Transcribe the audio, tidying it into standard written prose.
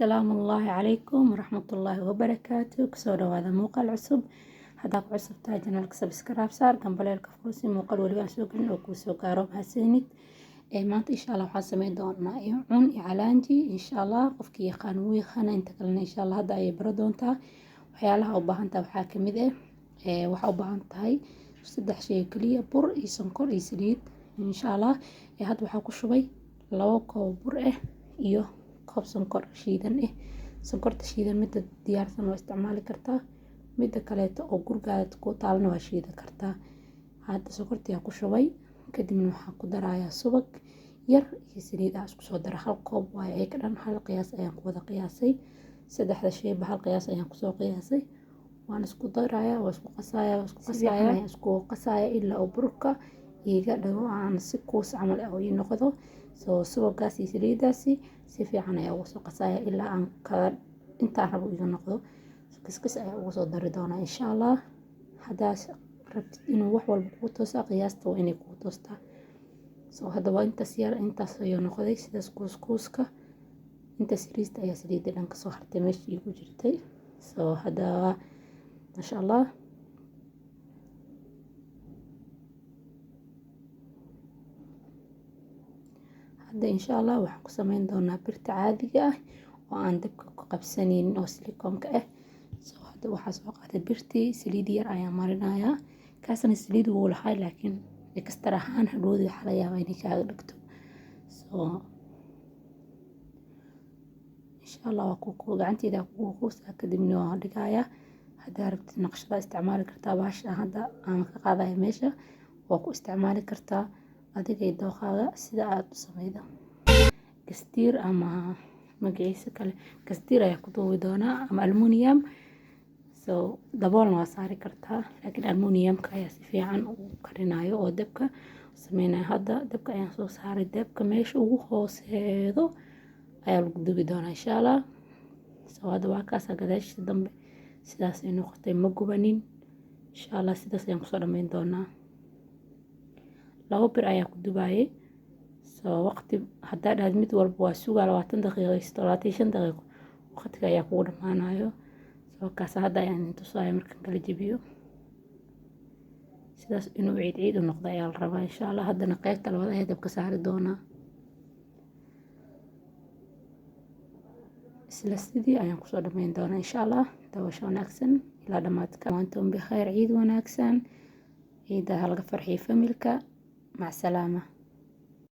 السلام الله عليكم ورحمة الله وبركاته. كسورة هذا موقع العصب هذاك عصب تاجنا لك سبسكرايب صار كمبلي الكفروسي موقع ولي سوق وكوسو كاروب هسينيد maanta insha Allah waxaan sameyn doonaa cun iyo calaanji insha Allah qofkii yaqaan wuu yaqaana inta kalena insha Allah hadda ay baro doontaa waxyaalaha u baahan tahay waxaa kamid waxa u baahan tahay saddex shay kaliya bur iyo sonkor iyo saliid insha Allah hadda waxaa ku shubay 2 koob bur iyo koob sonkor shiidan sonkorta shiidan mid diyaarsan oo isticmaali kartaa mid kaleeto oo gurigaaga ku taalna waa shiidan kartaa hadda sonkorta ku shubay kadibna waxaan ku darayaa subag yar iyo saliid isku soo dara hal koob waaye ay ka dhan hal qiyaas ayaan ku wada qiyaasay saddexda shay hal qiyaas ayaan ku soo qiyaasay waan isku darayaa waa isku qasayaa ilaa burka iga dhago aan si kuus camal ah ii noqdo soo subagaas iyo saliidaasi si fiican ayaa ugu soo qasayaa ilaa aan ka inta rabo iga noqdo kiskis ayaa ugu soo dari doonaa insha Allah hadaas rabtid inuu wax walba ku tooso qiyaasta waa inay ku toostaa soo hadda waa intaas yar intaas ayuu noqday sidaas kuuska inta saliista ayaa saliida dhan ka soo hartay meeshii igu jirtay soo hadda masha Allah hadda insha Allah waxaan ku sameyn doonaa birta caadiga ah oo aan dabka ku qabsanin oo silikoonka soo hadda waxaa soo qaaday birtii saliid yar ayaan marinayaa kaasna saliid wuu lahaa laakiin extra ahaan hadhoodi waxa laga yaabaa inay kaaga dhigto soo insha Allah waa ku gacanteeda ku saa kadibna waan dhigayaa hadda rabtid naqshada isticmaali kartaa baasha hadda aan ka qaadayo meesha waa ku isticmaali kartaa adiga iyo dooqaaga sida aad u sameeydo kastiir ama magaciisa kale kastiir ayaa ku duubi doonaa ama aluminium soo daboolna waa saari kartaa laakiin aluminiumka ayaa si fiican u karinayo oo dabka sameynaya hadda dabka ayaan soo saaray dabka meesha ugu hooseedo ayaa lagu duubi doonaa insha Allah soo hadda waa kaas gadaashiisa dambe sidaas ay noqotay ma gubanin insha Allah sidaas ayaan kusoo dhameyn doonaa 2 bir ayaa ku dubayay soo waqti hadda dhaad mid walba waa sugaa 20 daqiiqo 35 daqiiqo waqtiga ayaa kugu dhamaanayo soo kaas hadda ayaan tusaaya markaan kala jabiyo sidaas inuu ciid u noqdo ayaa la rabaa insha Allah haddana qaybta labaad ayaa dabka saari doonaa isla sidii ayaan kusoo dhameyn doonaa insha Allah daawasho wanaagsan ilaa dhamaadka maantoon bi khayr ciid wanaagsan ciida halka farxiyo familka مع السلامة.